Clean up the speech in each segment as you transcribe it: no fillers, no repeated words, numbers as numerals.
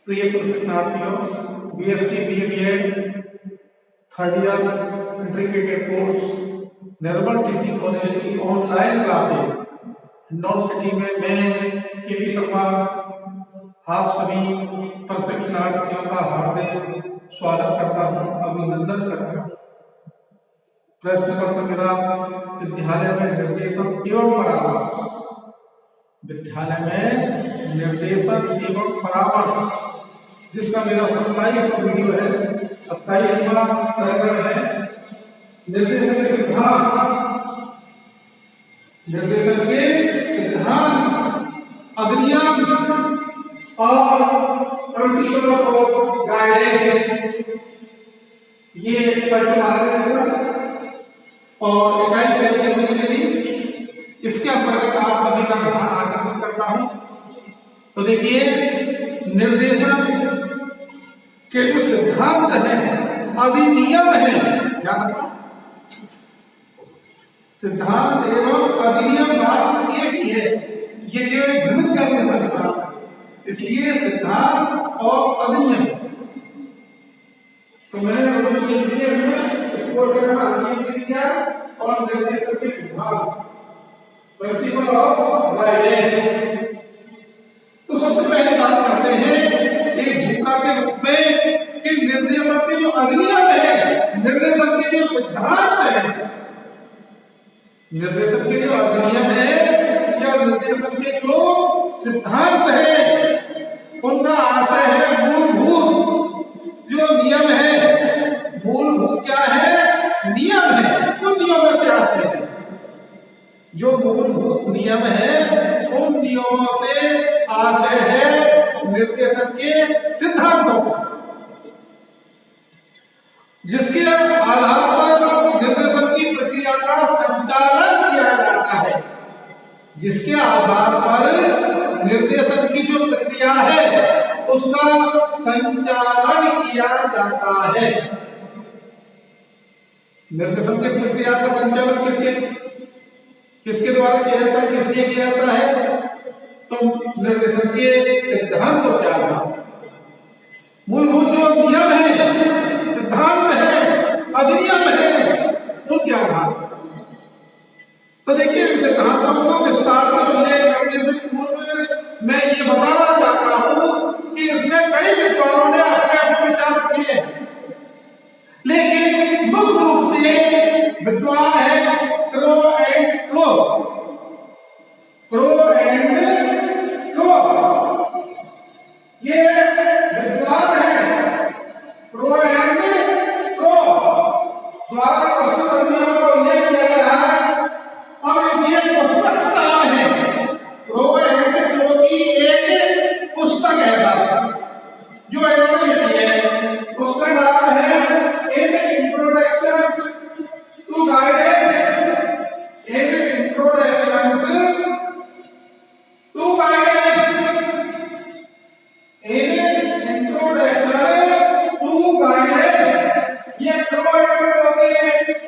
प्रिय प्रशिक्षणार्थियों, BSc BEd third year integrated course Nirmal teaching college की ऑनलाइन क्लासेज हिंडौन सिटी में मैं केपी शर्मा आप सभी प्रशिक्षणार्थियों का हार्दिक स्वागत करता हूं, अभिनंदन करता हूं। प्रश्न पत्र मेरा विद्यालय में निर्देशन एवं परामर्श, विद्यालय में निर्देशन एवं परामर्श, जिसका मेरा 27वां वीडियो है, 27वां प्रकरण है निर्देशन के सिद्धांत, निर्देशन के सिद्धांत, अधिनियम और प्रिंसिपल्स ऑफ गाइडेंस, ये पर्टिकुलर और इकाई तरीके में मेरी इसके अंतर्गत आप सभी का ध्यान आकर्षित करता हूं। तो देखिए, निर्देशन के जो सिद्धांत हैं, अधिनियम है, ध्यान रखना, सिद्धांत एवं अधिनियम बात एक ही है, ये केवल भ्रमित करने वाली बात है, इसलिए सिद्धांत और अधिनियम। तो मैंने और निर्देशन के सिद्धांत, प्रिंसिपल ऑफ गाइडेंस। तो सबसे पहले बात करते हैं एक भूमिका के रूप में कि निर्देशन के जो अधिनियम है, निर्देशन के जो सिद्धांत है, निर्देशन के जो अधिनियम है या निर्देशन के जो सिद्धांत है, उनका आशय है मूलभूत जो नियम है, मूलभूत क्या है, नियम है, उन नियमों से आशय है, जो मूलभूत नियम है उन नियमों से आशय है निर्देशन के सिद्धांतों का, जिसके आधार पर निर्देशन की प्रक्रिया का संचालन किया जाता है, जिसके आधार पर निर्देशन की जो प्रक्रिया है उसका संचालन किया जाता है। निर्देशन की प्रक्रिया का संचालन किसके द्वारा किया जाता है, किस लिए किया जाता है? तो निर्देशन के सिद्धांत तो क्या था, मूलभूत जो नियम है, सिद्धांत है, अधिनियम है, तो क्या था? तो देखिए, इन सिद्धांतों को विस्तार से उल्लेख करने से पूर्व मैं ये बताना चाहता हूं कि इसमें कई विद्वानों ने अपने अपने विचार रखे हैं, लेकिन मुख्य रूप से विद्वान है क्रो एंड क्लो, ये विद्वान है क्रो एंड क्लो द्वारा प्रस्तुत अधिनियमों का उल्लेख किया जा रहा है। और ये पुस्तक का नाम है, क्रो एंड क्लो की एक पुस्तक है जो इन्होंने लिखी है, उसका नाम है इंट्रोडक्शन टू गाइडेंस,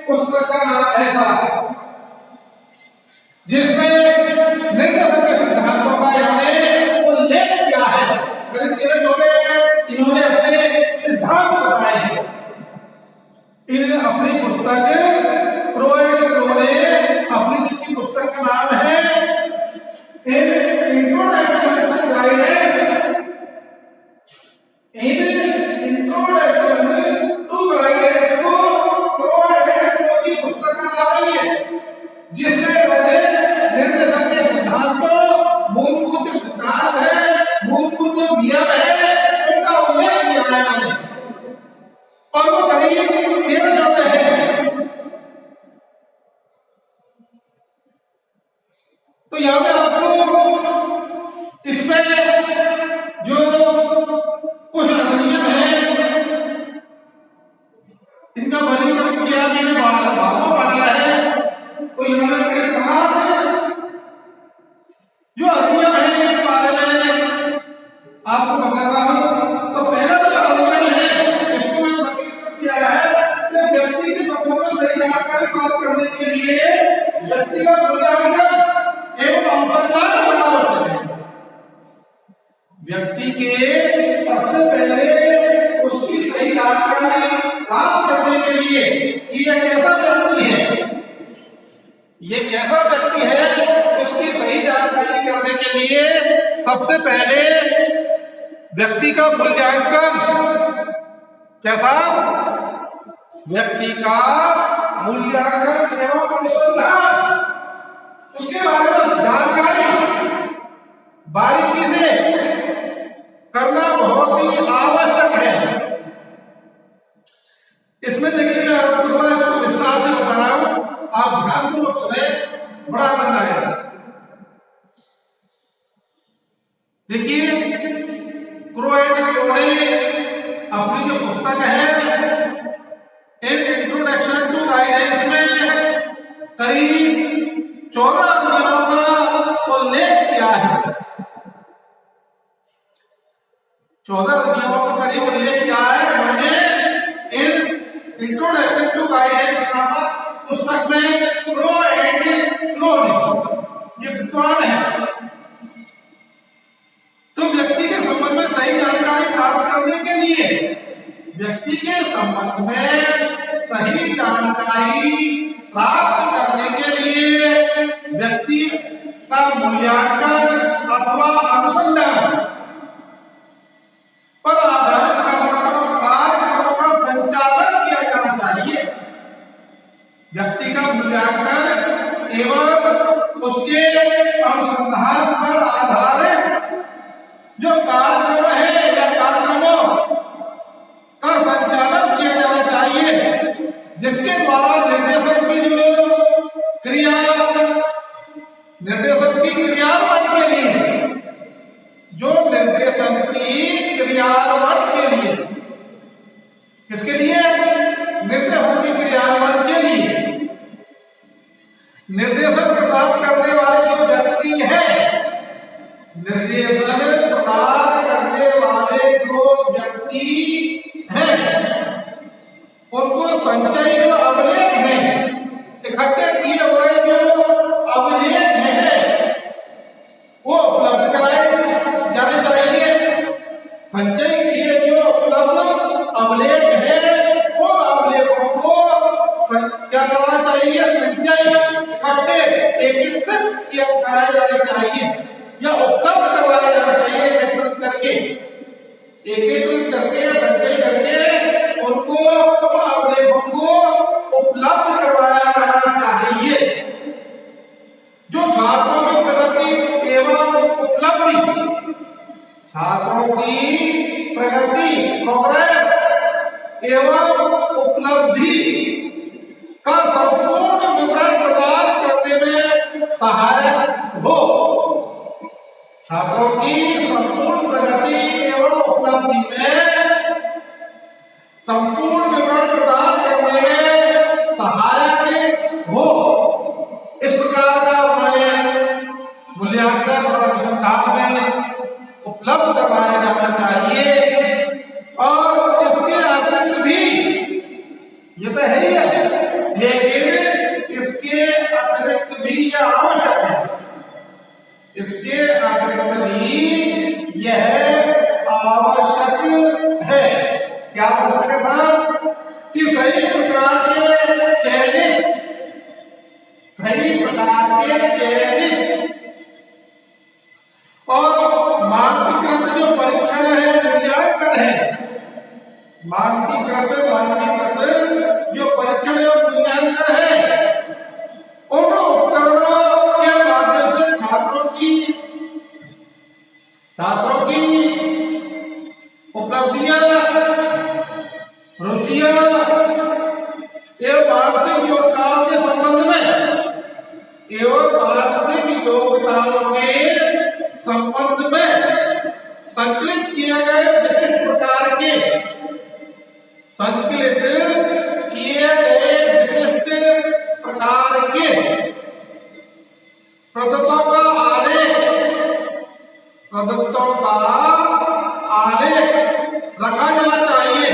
पुस्तक का नाम ऐसा, जिसमें निर्देशन के सिद्धांतों का इन्होंने उल्लेख किया है, करीब 13 छोटे इन्होंने अपने सिद्धांत बताए हैं। इन अपनी पुस्तक क्रो एंड क्लो ने अपनी लिखी पुस्तक का नाम है इंट्रोडक्शन टू गाइडेंस, जिसमें उन्होंने निर्देशन के सिद्धांतों, मूलभूत जो सिद्धांत है, मूलभूत जो नियम है, उनका उल्लेख किया है और वो करीब 13 शब्द है। तो यहाँ पे आपको इसमें जो कुछ अधिनियम है इनका वर्गीकरण किया, मैंने भागों में बांटा है। तो यहाँ पे कहा जो अधिनियम है इसके बारे में आपको बता रहा हूं। तो पहला जो अधिनियम है इसको मैंने वर्गीकृत किया है कि व्यक्ति के संबंध में सही जानकारी प्राप्त करने के लिए व्यक्तिगत मूल्यांकन एवं अनुसंधान होना आवश्यक है। व्यक्ति के जानकारी प्राप्त करने के लिए कि यह कैसा व्यक्ति है, ये कैसा व्यक्ति है, उसकी सही जानकारी करने के लिए सबसे पहले व्यक्ति का मूल्यांकन, कैसा व्यक्ति का मूल्यांकन एवं अनुसंधान, उसके बारे में जानकारी बारीकी से करना बहुत ही आवश्यक है। इसमें देखिए मैं आपको इसको विस्तार से बता रहा हूं, आप ध्यानपूर्वक सुने, बड़ा आनंद आएगा। देखिए क्रो एंड क्रो ने अपनी जो पुस्तक है इन इंट्रोडक्शन टू गाइडेंस में करीब 14 नियमों का उल्लेख किया है। 14 नियमों का करीब उल्लेख किया है उन्होंने इन इंट्रोडक्शन टू गाइडेंस नामक पुस्तक में क्रो एंड क्रो ने, ये विद्वान है। तो व्यक्ति के संबंध में सही जानकारी प्राप्त करने के लिए, व्यक्ति के संबंध में सही जानकारी प्राप्त करने के लिए व्यक्ति का मूल्यांकन अथवा अनुसंधान पर आधारित कार्यक्रमों का संचालन किया जाना चाहिए। व्यक्ति का मूल्यांकन एवं उसके अनुसंधान पर आधारित जो कार्यक्रम है या कार्यक्रमों का संचालन किया जाना चाहिए, जिसके द्वारा निर्देशन की जो क्रिया, निर्देशन की क्रियान्वयन के लिए, जो निर्देशन की क्रियान्वयन के लिए, किसके लिए, निर्देशन की क्रियान्वयन के लिए निर्देशन प्रदान करने वाले जो व्यक्ति है, निर्देशन प्रदान करने वाले जो व्यक्ति हैं, उनको संचय जो अभिलेख हैं, इकट्ठे किए हुए जो अभिलेख हैं, वो उपलब्ध कराए जाने चाहिए। संचय किए जो उपलब्ध अभिलेख हैं, उन अभिलेखों को क्या करना चाहिए, संचय इकट्ठे एकीकृत किया कराए जाने चाहिए या उपलब्ध करवाया जाना चाहिए। एकीकृत करके संचय करके उनको अभिलेखों को उपलब्ध करवाया जाना चाहिए। जो छात्रों की प्रगति एवं उपलब्धि, छात्रों की प्रगति, प्रोग्रेस एवं उपलब्धि का संपूर्ण विवरण प्रदान करने में सहायक हो। छात्रों की संपूर्ण प्रगति एवं उपलब्धि में संपूर्ण विवरण प्रदान करने में सहायक हो, इस प्रकार का उन्हें मूल्यांकन और अनुसंधान में उपलब्ध करवाया जाना चाहिए। और इसके अतिरिक्त भी, ये तो है ही है, लेकिन इसके अतिरिक्त भी यह आवश्यक है, इसके अतिरिक्त भी यह आवश्यक है, क्या आवश्यक है साहब, कि सही प्रकार के चयनित और मानकीकृत जो परीक्षण है, मूल्यांकन है, मानकीकृत जो परीक्षण और मूल्यांकन है, उन उपकरणों के माध्यम से छात्रों की उपलब्धियां, रुचियां एवं मानसिक योग्यताओं के संबंध में संकलित किए गए विशिष्ट प्रकार के प्रदत्तों का आलेख रखा जाना चाहिए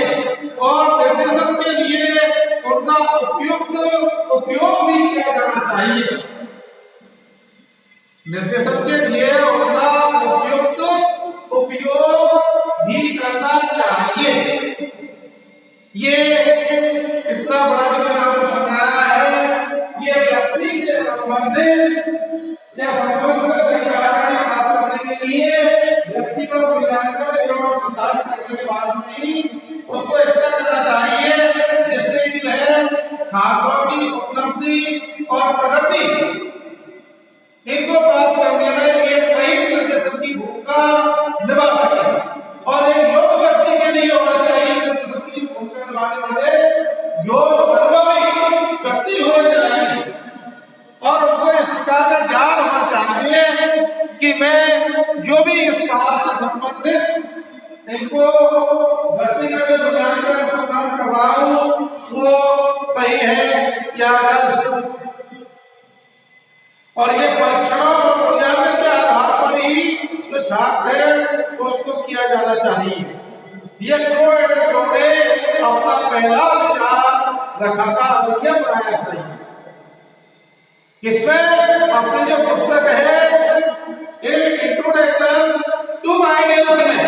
और निर्देशन के लिए उनका उपयोग भी किया जाना चाहिए। निर्देशन के लिए उनका उपयोग भी करना चाहिए। ये इतना बड़ा जो मैंने आपको समझाया है, ये व्यक्ति से संबंधित या संबंध से सही जानकारी प्राप्त करने के लिए व्यक्ति का मूल्यांकन एवं सुधार करने के बाद में उसको इतना करना चाहिए जिससे कि वह छात्रों की उपलब्धि और प्रगति इनको प्राप्त करने में एक सही निर्देशक की भूमिका निभा सके। और एक योग्य व्यक्ति के लिए होना चाहिए निर्देशक की भूमिका निभाने वाले योग्य अनुभवी व्यक्ति होने चाहिए और उनको इस का ज्ञान होना चाहिए कि मैं जो भी इस कार्य से संबंधित इनको व्यक्तिगत मूल्यांकन कर रहा हूँ वो सही है या गलत। और ये परीक्षणों और मूल्यांकन के आधार पर ही जो छात्र है उसको किया जाना चाहिए। ये प्रो एंड प्रो ने अपना पहला विचार रखा था, अधिनियम बनाया था। इसमें अपनी जो पुस्तक है इंट्रोडक्शन टू आइडियल्स में,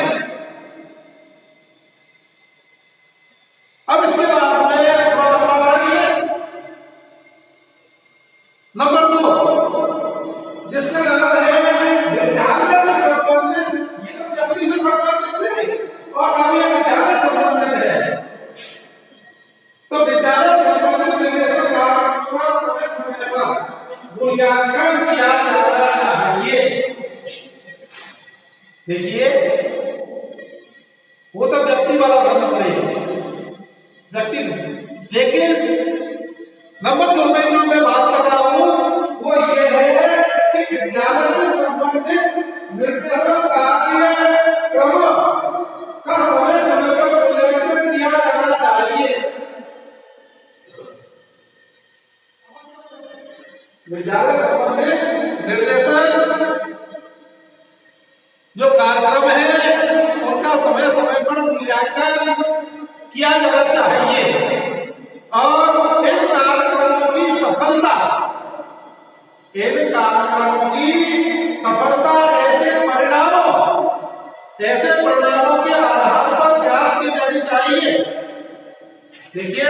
अब इसके बाद में नंबर 2 जिसका नाम है विद्यालय से संबंधित। ये तो व्यक्ति से संबंधित नहीं और अब ये विद्यालय से संबंधित है। तो विद्यालय से संबंधित निर्देशक का समय समय पर मूल्यांकन किया जाना चाहिए। देखिए वो तो व्यक्ति वाला बंद पड़ेगा व्यक्ति, लेकिन नंबर 2 में जो मैं बात कर रहा हूं वो ये है कि विद्यालय से संबंधित निर्देशन कार्यक्रम का समय समय पर मूल्यांकन किया जाना चाहिए। विद्यालय से संबंधित निर्देशन जो कार्यक्रम है उनका समय समय पर मूल्यांकन किया जाना चाहिए और इन कार्यक्रमों की सफलता ऐसे परिणामों के आधार पर ज्ञात की जानी चाहिए। देखिए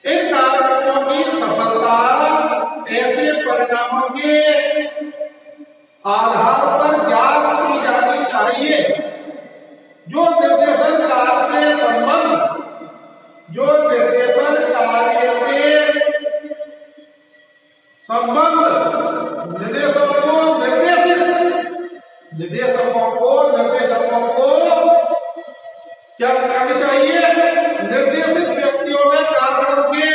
इन कार्यक्रमों की सफलता ऐसे परिणामों के आधार पर ज्ञात की जानी चाहिए जो निर्देशन कार्य से संबंध निर्देशकों को क्या करना चाहिए? निर्देशित व्यक्तियों में कार्यक्रम के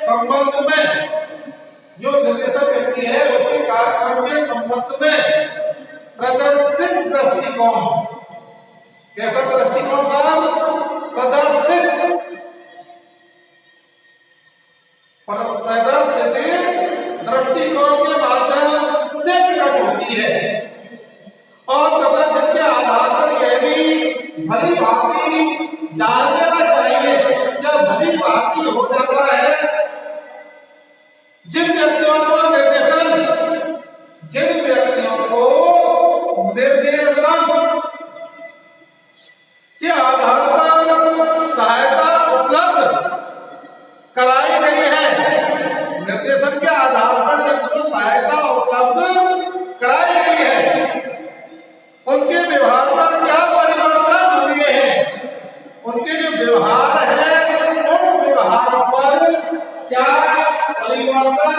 संबंध में जो निर्देशक व्यक्ति है उसके कार्यक्रम के संबंध में प्रदर्शित दृष्टिकोण, कैसा दृष्टिकोण साहब? प्रदर्शित दृष्टिकोण के माध्यम से प्रकट होती है और तथा जिनके आधार पर यह भी भली भांति जान लेना चाहिए या भली भांति हो जाता है जिन व्यक्तियों को निर्देशन के आधार पर सहायता उपलब्ध कराई गई है, निर्देशन के आधार पर जिनको सहायता उपलब्ध कराई गई है उनके व्यवहार पर क्या परिवर्तन हुए हैं, उनके जो व्यवहार है उन व्यवहारों पर क्या परिवर्तन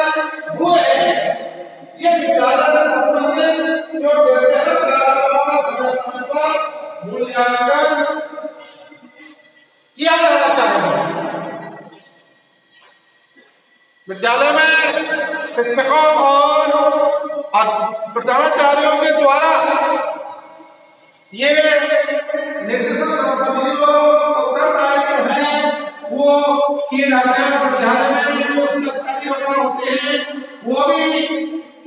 हुए हैं, ये विद्यालय से संबंधित जो निर्देशन कार्यक्रमों का समय समय पर मूल्यांकन किया जाना चाहिए। विद्यालय में शिक्षकों और प्रधानाचार्यों के द्वारा ये निर्देशन संबंधी जो उत्तरदायित्व है वो किए जाते हैं। विद्यालय में जो अधिकारी वगैरह होते हैं वो भी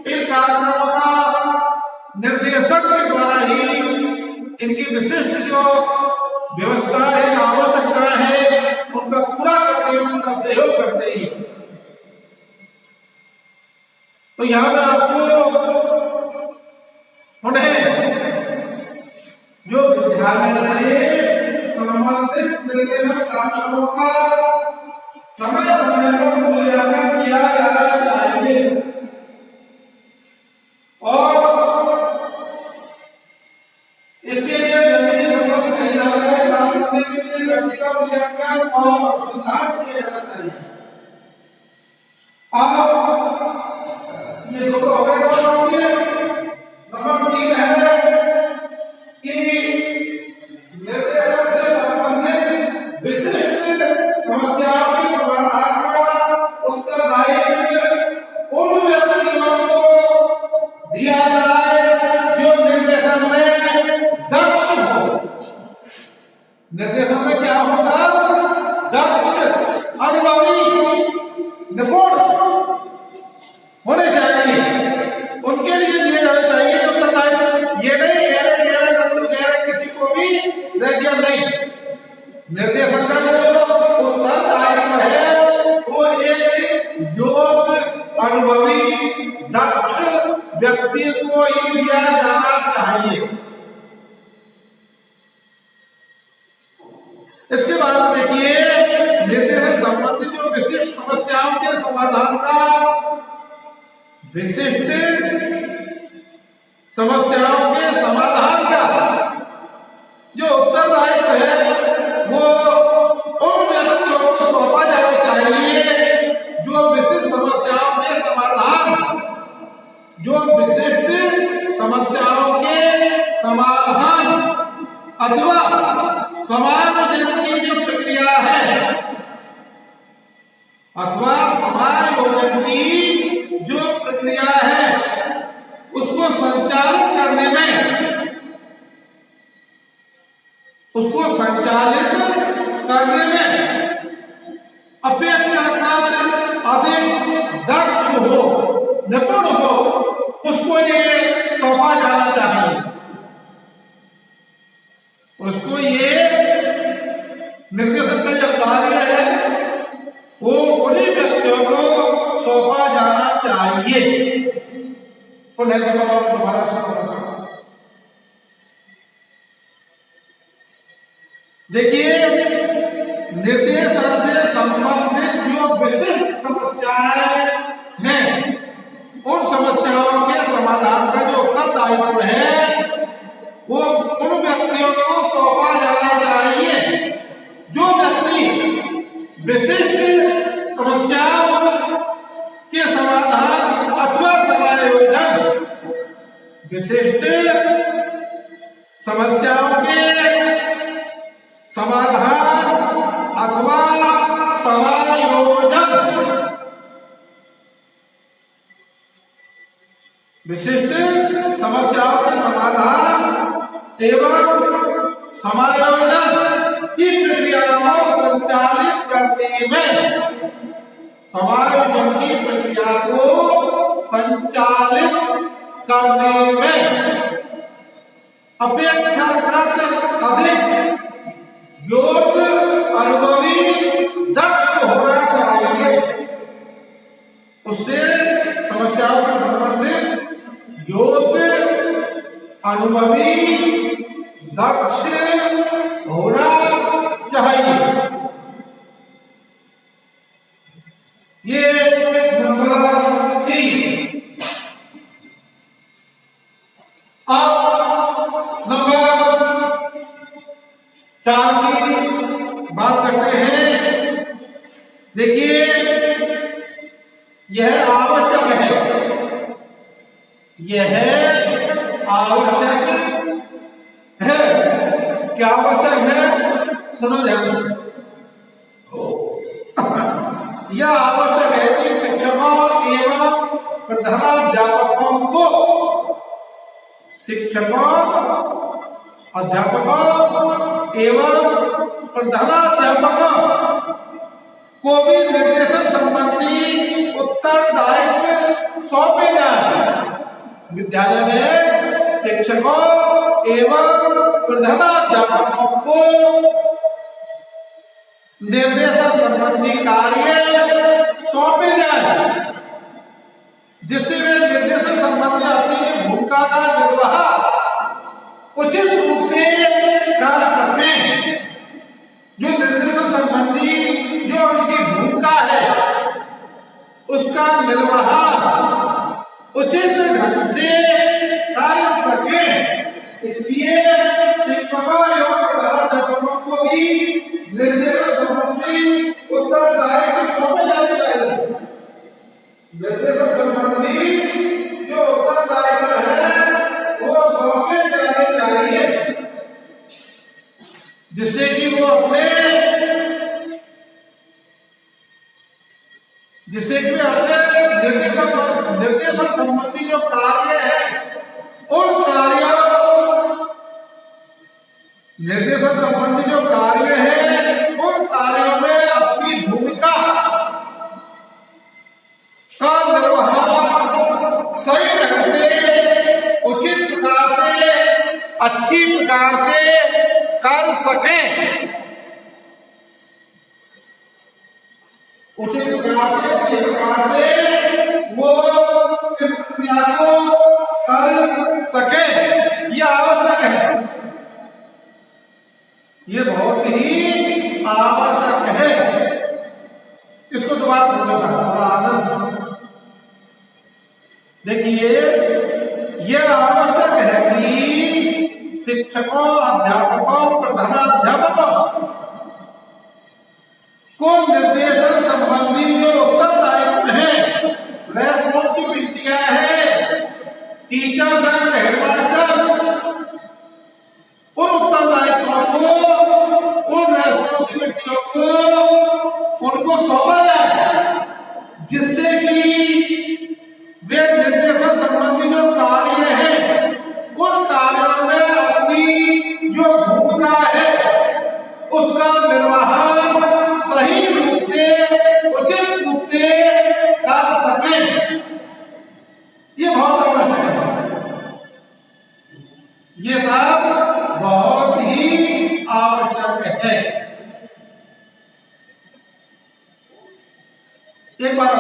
इन कार्यक्रमों का निर्देशक के द्वारा ही इनकी विशिष्ट जो व्यवस्था है, आवश्यकता है, उनका पूरा करते हुए उनका सहयोग करते ही। तो यहाँ मैं आपको उन्हें जो विद्यालय से संबंधित लक्ष्यों का समय समय पर मूल्यांकन किया जाना चाहिए और इसके लिए व्यक्ति संबंध सही जानकारी प्राप्त करने के लिए व्यक्ति का मूल्यांकन और सुधार किया जाना चाहिए। अब ये दो हो गए नंबर 3 है कि निर्देशन से संबंधित विशिष्ट समस्याओं के समाधान का उत्तरदायित्व उन व्यक्तियों को दिया जाए जो निर्देशन में दक्ष हो। निर्देशन में क्या हो साहब? दक्ष, अनुभवी, निपुण होने चाहिए, उनके लिए दिए जाने चाहिए उत्तरदायित्व। ये नहीं कह रहे किसी को भी दे दिया, नहीं। निर्देशन का जो उत्तरदायित्व है वो एक योग्य, अनुभवी, दक्ष व्यक्ति को ही दिया जाना चाहिए। इसके बाद देखिए, निर्देशन संबंधी जो विशिष्ट समस्याओं के समाधान का जो उत्तरदायित्व है वो उन व्यक्तियों को सौंपा जाना चाहिए जो विशिष्ट समस्याओं के समाधान अथवा समायोजन की जो प्रक्रिया है उसको संचालित करने में अपेक्षाकृत अधिक दक्ष हो, निपुण हो, उसको ये सौंपा जाना चाहिए। उसको ये निर्देशन का जो कार्य है वो उन्हीं व्यक्तियों को सौंपा जाना चाहिए। तो दोबारा देखिए, निर्देशन से संबंधित जो विशिष्ट समस्याएं हैं उन समस्याओं के समाधान का जो उत्तरदायित्व है वो उन व्यक्तियों को सौंपा जाना चाहिए जो व्यक्ति विशिष्ट समस्याओं के समाधान अथवा समायोजन, विशिष्ट समस्याओं के समाधान अथवा समायोजन, विशिष्ट समस्याओं के समाधान एवं समायोजन की प्रक्रिया को संचालित करने में, समायोजन की प्रक्रिया को संचालित करने में अपेक्षाकृत अधिक योग्य, अनुभवी, दक्ष होना चाहिए। उससे समस्याओं से संबंधित योग्य, अनुभवी, दक्ष होना चाहिए। ये नंबर 3। अब नंबर 4 की बात करते हैं। देखिए, यह आवश्यक है, क्या आवश्यक है? सुनो ध्यान से। यह आवश्यक है कि शिक्षकों एवं प्रधानाध्यापकों को, एवं प्रधानाध्यापकों को भी निर्देशन संबंधी उत्तरदायित्व सौंपे जाए। विद्यालय में शिक्षकों एवं प्रधानाध्यापकों को निर्देशन संबंधी कार्य सौंपे जाए, जिससे वे निर्देशन संबंधी अपनी भूमिका का निर्वाह उचित रूप से कर सकें। जो निर्देशन संबंधी निर्वाह उचित ढंग से कर सके, इसलिए शिक्षकों एवं प्रधानाध्यापकों को भी निर्देशन संबंधी उत्तरदायित्व सौंपे जाने चाहिए। निर्देशन संबंधी जो उत्तरदायित्व है वो सौंपे जाने चाहिए, जिससे कि वो अपने निर्देशन संबंधी जो कार्य है उन कार्यों निर्देशन संबंधी जो कार्य है उन कार्यों में अपनी भूमिका का निर्वाह सही ढंग से, उचित प्रकार से, अच्छी प्रकार से कर सके, उचित प्रकार से, सही प्रकार से वो इस क्रिया को कर सके, ये आवश्यक है, ये बहुत ही आवश्यक है। इसको दोबारा समझना थोड़ा आनंद। देखिए, यह आवश्यक है कि शिक्षकों, अध्यापकों, प्रधानाध्यापकों को निर्देशन संबंधी जो उत्तरदायित्व है, रेस्पॉन्सिबिलिटियां है, टीचर्स एंड हेडमास्टर उन उत्तरदायित्वों को, उन रेस्पॉन्सिबिलिटियों को उनको सौंपा जाए, जिससे कि वे निर्देशन संबंधी जो कार्य है उन कार्यों में अपनी जो भूमिका है उसका निर्वहन सही रूप से, उचित रूप से कर सके। ये बहुत आवश्यक है, ये सब बहुत ही आवश्यक है। एक बार और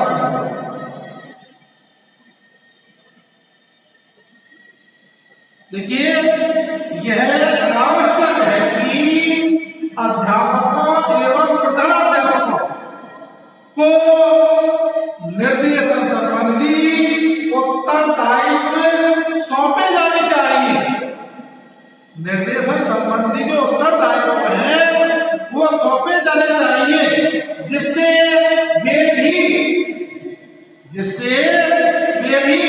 देखिए, यह आवश्यक है कि अध्यापकों एवं प्रधानाध्यापकों को निर्देशन संबंधी उत्तरदायित्व सौंपे जाने चाहिए। निर्देशन संबंधी जो उत्तरदायित्व है वो सौंपे जाने चाहिए, जिससे वे भी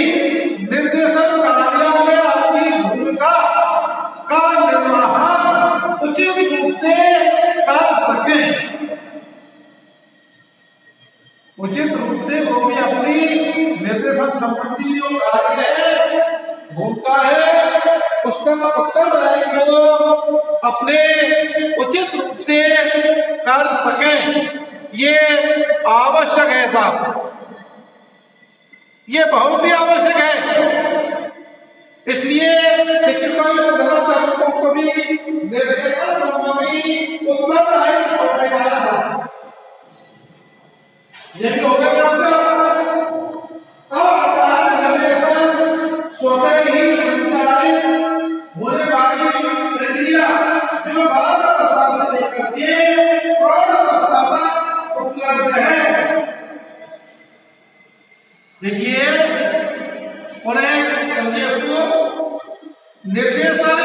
निर्देशन कार्यों में अपनी भूमिका का निर्वहन उचित रूप से कर सके, उचित रूप से वो भी अपनी निर्देशन संबंधी जो कार्य है, भूमिका है, उसका उत्तरदायित्व अपने उचित रूप से कर सके। ये आवश्यक है साहब, ये बहुत ही आवश्यक है। इसलिए शिक्षकों और प्रधानाध्यापकों को भी निर्देशन संबंधी उत्तरदायित्व सौंपा जाना है। ये भी होगा निर्देशन स्वतः ही संचालित होने वाली प्रक्रिया जो बाल अवस्था से लेकर के प्रौढ़ अवस्था तक उपलब्ध है। देखिए, उन्हें समझिए, उसको निर्देशन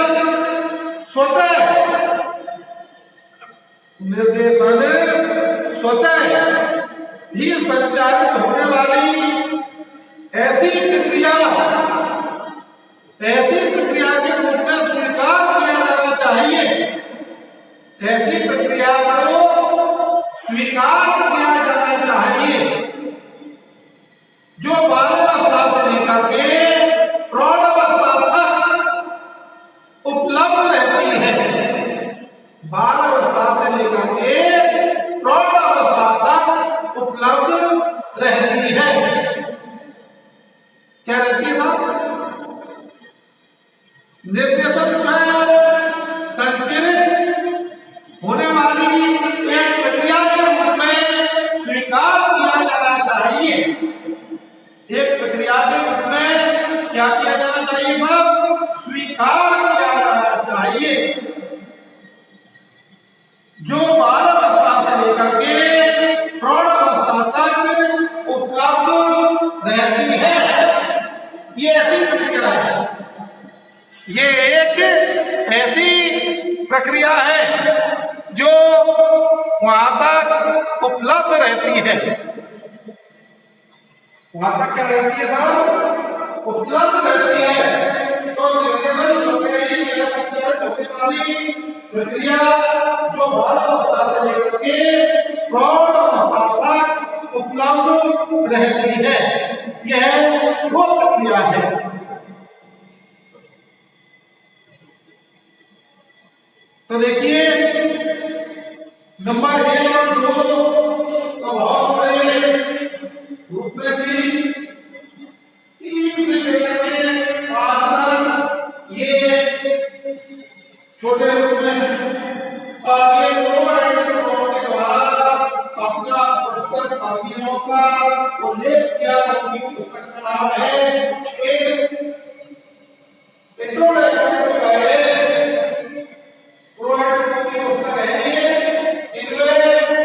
स्वतः ही संचालित होने वाली ऐसी प्रक्रिया के रूप में स्वीकार किया जाना चाहिए, ऐसी प्रक्रिया को स्वीकार किया जाना चाहिए जो बाल्यावस्था से लेकर के प्रौढ़ अवस्था तक उपलब्ध रहती है। बाल्यावस्था से लेकर के प्रौढ़ अवस्था तक उपलब्ध रहती है। क्या रहती है साहब? निर्देशन स्वयं संचालित होने वाली एक प्रक्रिया के रूप में स्वीकार किया जाना चाहिए। एक प्रक्रिया के रूप में क्या किया जाना चाहिए साहब? स्वीकार किया जाना चाहिए, जो बाल्यावस्था से लेकर के प्रौढ़ अवस्था तक उपलब्ध रहती है। ये ऐसी प्रक्रिया है, ये एक ऐसी प्रक्रिया है जो वहां तक उपलब्ध रहती है। वहां तक क्या रहती है साहब? उपलब्ध रहती है। तो निर्देशन होने वाली प्रक्रिया जो बाल अवस्था से लेकर के प्रौढ़ अवस्था तक उपलब्ध रहती है, यह वो प्रक्रिया है। तो देखिए नंबर 1 और 2 तो बहुत बड़े रूप में थी। 3 से लेकर के 5 तक ये छोटे रूप में, और ये के द्वारा अपना पुस्तक काव्यों का उल्लेख किया। उनकी पुस्तक का नाम है इंट्रोडक्शन टू गाइडेंस। पुस्तक है इनमें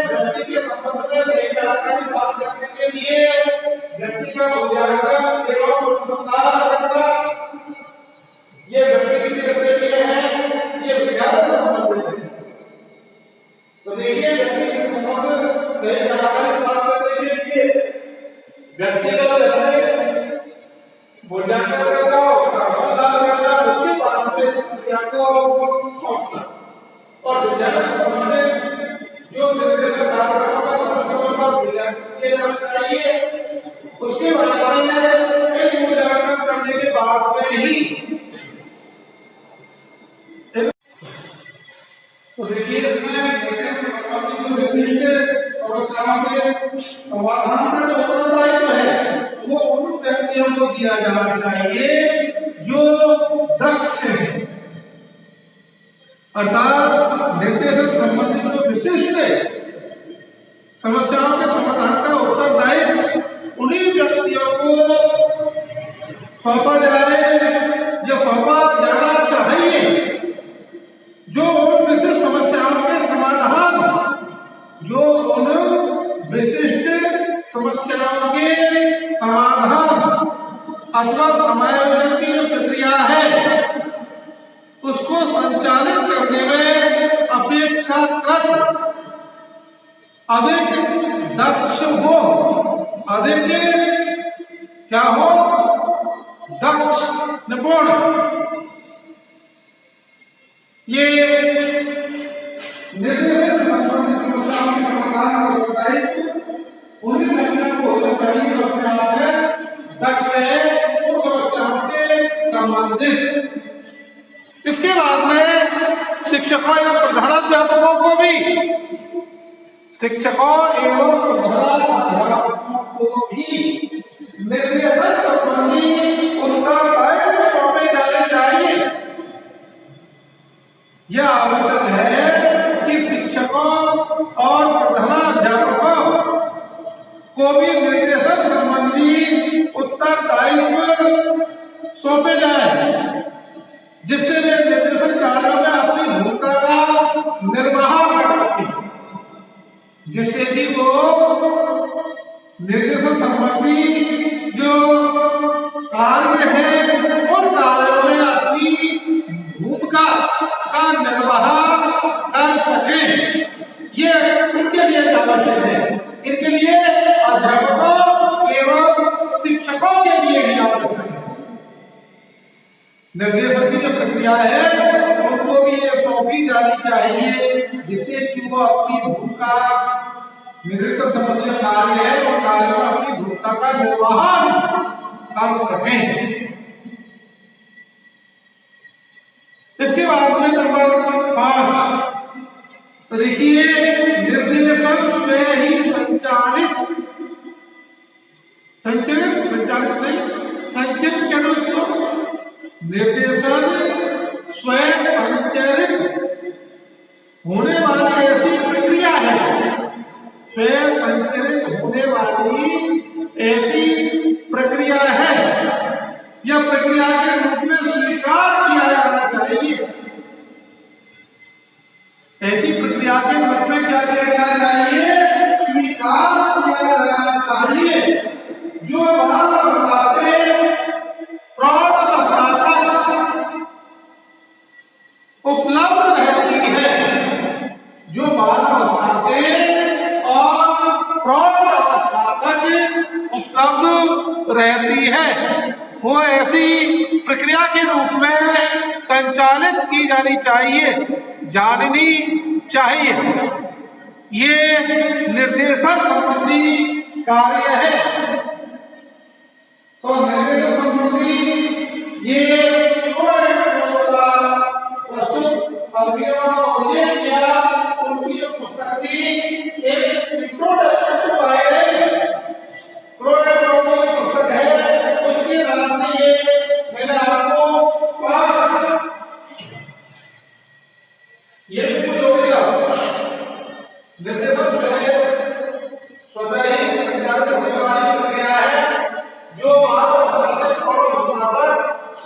व्यक्ति के संबंध में सही जानकारी प्राप्त करने के लिए व्यक्ति का मूल्यांकन एवं अनुसंधान करना, ये व्यक्ति विशेष के लिए है, ये विज्ञान से संबंधित है। तो देखिए व्यक्ति के संबंध में सही जानकारी प्राप्त करने के लिए व्यक्तिगत मूल्यांकन करना, उसका अनुसंधान करना, उसके बाद में प्रक्रिया को सौंपना और विज्ञान से संबंधित जो निर्देशक कार्यक्रमों का समय समय पर मूल्यांकन किया जाना चाहिए। उसके बाद में मूल्यांकन करने के बाद में ही तो देखिए इसमें संबंधित जो विशिष्ट समस्याओं के समाधान का जो उत्तरदायित्व है वो उन व्यक्तियों को दिया जाना चाहिए जो दक्ष है। अर्थात निर्देशन संबंधित जो विशिष्ट समस्याओं के समाधान का उत्तरदायित्व उन्हीं व्यक्तियों को सौंपा जाए या सौंपा जाना चाहिए जो उन विशिष्ट समस्याओं के समाधान, जो उन विशिष्ट समस्याओं के समाधान अथवा समायोजन की जो प्रक्रिया है उसको संचालित करने में अपेक्षाकृत अधिक दक्ष हो, अधिक क्या हो, दक्ष, निपुण। ये निर्देश समस्याओं के समाधान का उत्तरदायित्व उन्हीं व्यक्तियों को होना चाहिए जो अपने आप में दक्ष है उन समस्याओं से संबंधित। इसके बाद में शिक्षकों एवं प्रधानाध्यापकों को भी, शिक्षकों एवं प्रधानाध्यापकों को भी निर्देशन संबंधी उत्तरदायित्व सौंपे जाने चाहिए। यह आवश्यक है कि शिक्षकों और प्रधानाध्यापकों को भी निर्देशन संबंधी उत्तरदायित्व सौंपे जाए, जिससे वे निर्देशन कार्यों में अपनी भूमिका का निर्वाह कर सकें, जिससे कि वो निर्देशन संबंधी जो कार्य है उन कार्यों में अपनी भूमिका का निर्वाह कर सकें। ये उनके लिए आवश्यक है, इनके लिए अध्यापकों एवं शिक्षकों के लिए भी आवश्यक है। निर्देशन की जो प्रक्रिया है उनको भी ये सौंपी जानी चाहिए, जिससे कि वो अपनी भूमिका, निर्देशन संबंधी कार्य है और कार्य में अपनी भूमिका का निर्वहन कर सकें। इसके बाद में नंबर 5 तो देखिए निर्देशन स्वयं ही संचालित नहीं, संचालित कह दो इसको, निर्देशन स्वयं संचालित होने वाली ऐसी प्रक्रिया है, स्वयं संचालित होने वाली ऐसी प्रक्रिया है, यह प्रक्रिया के रूप में स्वीकार किया जाना चाहिए। ऐसी प्रक्रिया के रूप में क्या किया जाना चाहिए? स्वीकार किया जाना चाहिए। जो बाल रहती है वो ऐसी प्रक्रिया के रूप में संचालित की जानी चाहिए, जाननी चाहिए। ये निर्देशन संबंधी कार्य है। तो निर्देशन संबंधी ये प्रस्तुत अवधियों का उल्लेख किया। उनकी जो पुस्तक थी एक इंट्रोडक्शन टू बायोलॉजी, प्रोडक्ट की पुस्तक है, उसके नाम से ये मैंने आपको ये पूरी हो गया। निर्देशन से स्वतः ही संचालित होने वाली प्रक्रिया है जो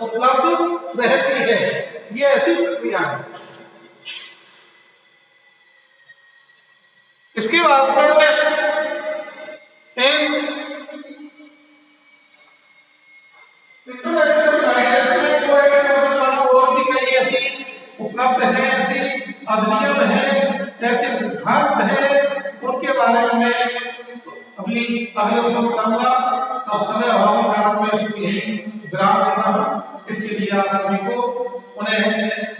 उपलब्ध रहती है। ये ऐसी प्रक्रिया है। इसके बाद में और भी कई ऐसी उपलब्ध है, ऐसी अधिनियम है, ऐसे सिद्धांत है, उनके बारे में अगले उसमें बताऊंगा। अब समय अभाव के कारण मैं इसको यही विराम देता हूँ। इसके लिए आप सभी को उन्हें